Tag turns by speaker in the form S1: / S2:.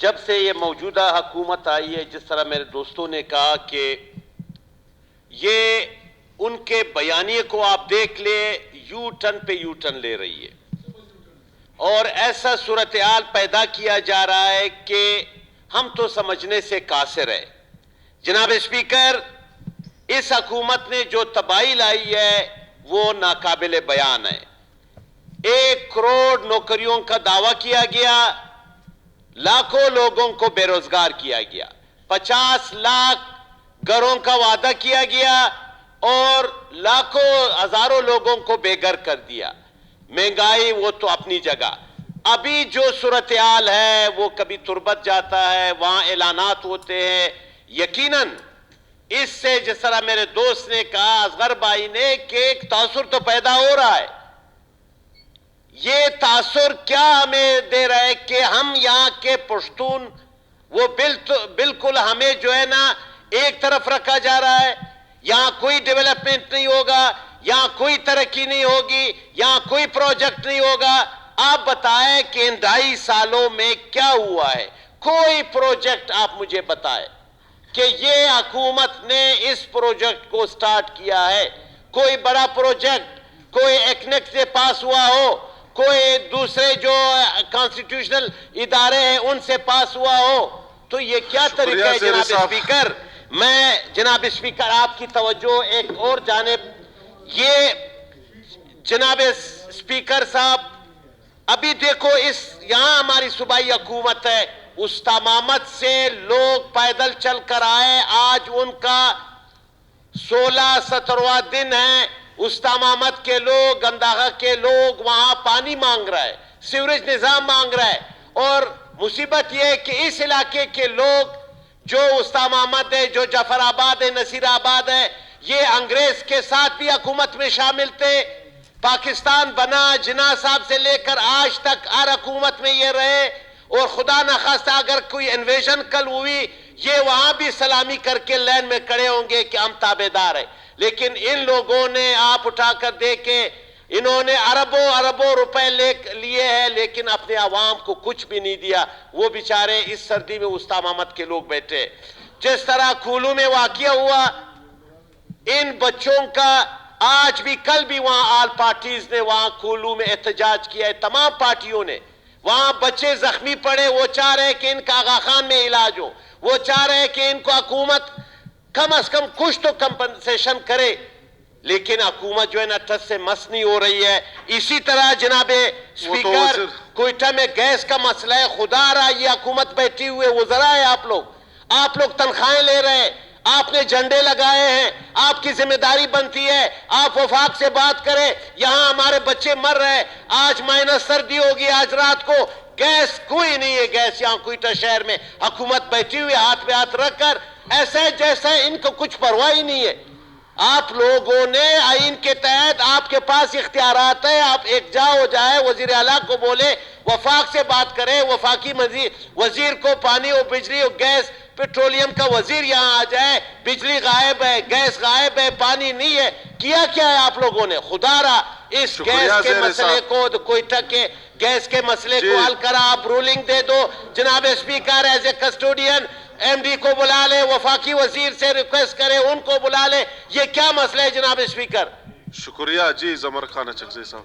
S1: جب سے یہ موجودہ حکومت آئی ہے، جس طرح میرے دوستوں نے کہا کہ یہ ان کے بیانیے کو آپ دیکھ لیں، یو ٹرن پہ یو ٹرن لے رہی ہے، اور ایسا صورتحال پیدا کیا جا رہا ہے کہ ہم تو سمجھنے سے قاصر ہے۔ جناب اسپیکر، اس حکومت نے جو تباہی لائی ہے وہ ناقابل بیان ہے۔ 1 کروڑ نوکریوں کا دعویٰ کیا گیا، لاکھوں لوگوں کو بے روزگار کیا گیا، 50 لاکھ گھروں کا وعدہ کیا گیا اور لاکھوں ہزاروں لوگوں کو بے گھر کر دیا۔ مہنگائی وہ تو اپنی جگہ، ابھی جو صورتحال ہے وہ کبھی تربت جاتا ہے، وہاں اعلانات ہوتے ہیں۔ یقیناً اس سے جس طرح میرے دوست نے کہا، اصغر بھائی نے، کہ ایک تاثر تو پیدا ہو رہا ہے۔ یہ تاثر کیا ہمیں دے رہا ہے کہ ہم یہاں کے پشتون وہ بالکل ہمیں جو ہے نا ایک طرف رکھا جا رہا ہے۔ یہاں کوئی ڈیولپمنٹ نہیں ہوگا، یہاں کوئی ترقی نہیں ہوگی، یہاں کوئی پروجیکٹ نہیں ہوگا۔ آپ بتائیں کہ ان 2.5 سالوں میں کیا ہوا ہے؟ کوئی پروجیکٹ آپ مجھے بتائیں کہ یہ حکومت نے اس پروجیکٹ کو سٹارٹ کیا ہے۔ کوئی بڑا پروجیکٹ کوئی ایکنیکٹ سے پاس ہوا ہو، کوئی دوسرے جو کانسٹیٹیوشنل ادارے ہیں ان سے پاس ہوا ہو، تو یہ کیا طریقہ ہے جناب اسپیکر؟ میں جناب اسپیکر آپ کی توجہ ایک اور جانب، یہ جناب اسپیکر صاحب ابھی دیکھو یہاں ہماری صوبائی حکومت ہے، استامامت سے لوگ پیدل چل کر آئے، آج ان کا 16-17واں دن ہے۔ استامامت کے لوگ، گنداغہ کے لوگ وہاں پانی مانگ رہا ہے، سیوریج نظام مانگ رہا ہے، اور مصیبت یہ ہے کہ اس علاقے کے لوگ جو استامامت ہے، جو جعفر آباد ہے، نصیر آباد ہے، یہ انگریز کے ساتھ بھی حکومت میں شامل تھے۔ پاکستان بنا جناح صاحب سے لے کر آج تک ہر حکومت میں یہ رہے، اور خدا نخواستہ اگر کوئی انویژن کل ہوئی، یہ وہاں بھی سلامی کر کے لین میں کھڑے ہوں گے کہ ہم تابعدار ہیں۔ لیکن ان لوگوں نے آپ اٹھا کر دیکھیں، انہوں نے اربوں روپے لیے ہیں، لیکن اپنے عوام کو کچھ بھی نہیں دیا۔ وہ بیچارے اس سردی میں استامامت کے لوگ بیٹھے۔ جس طرح کھولو میں واقعہ ہوا، ان بچوں کا آج بھی کل بھی وہاں آل پارٹیز نے وہاں کھولو میں احتجاج کیا ہے، تمام پارٹیوں نے۔ وہاں بچے زخمی پڑے، وہ چاہ رہے کہ ان کا آغا خان میں علاج ہو، وہ چاہ رہے کہ ان کو حکومت کم از کم کچھ تو کمپنسیشن کرے، لیکن حکومت جو ہے نا ٹس سے مس نہیں ہو رہی ہے۔ اسی طرح جناب اسپیکر، کوئٹہ میں گیس کا مسئلہ ہے، خدا رہا یہ حکومت بیٹھی ہوئے وزراء ہے، آپ لوگ تنخواہیں لے رہے ہیں، آپ نے جھنڈے لگائے ہیں، آپ کی ذمہ داری بنتی ہے آپ وفاق سے بات کریں۔ یہاں ہمارے بچے مر رہے، آج مائنس سردی ہوگی، آج رات کو گیس کوئی نہیں ہے، گیس یہاں کوئٹہ شہر میں حکومت بیٹھی ہوئی ہاتھ پہ ہاتھ رکھ کر، ایسے جیسے ان کو کچھ پرواہ ہی نہیں ہے۔ آپ لوگوں نے آئین کے تحت آپ کے پاس اختیارات ہے، آپ ایک جا ہو جائے، وزیر اعلیٰ کو بولے وفاق سے بات کرے، وفاقی وزیر کو پانی اور بجلی اور گیس پیٹرولیم کا وزیر یہاں آ جائے۔ بجلی غائب ہے، گیس غائب ہے، پانی نہیں ہے، کیا ہے آپ لوگوں نے؟ خدا را اس گیس کے مسئلے کو، کوئٹہ کے گیس کے مسئلے کو حل کرا، آپ رولنگ دے دو۔ جناب speaker, as a custodian M D کو بلا لے، وفاقی وزیر سے ریکویسٹ کرے، ان کو بلا لے۔ یہ کیا مسئلہ ہے جناب اسپیکر؟
S2: شکریہ جی زمر خان اچکزئی صاحب۔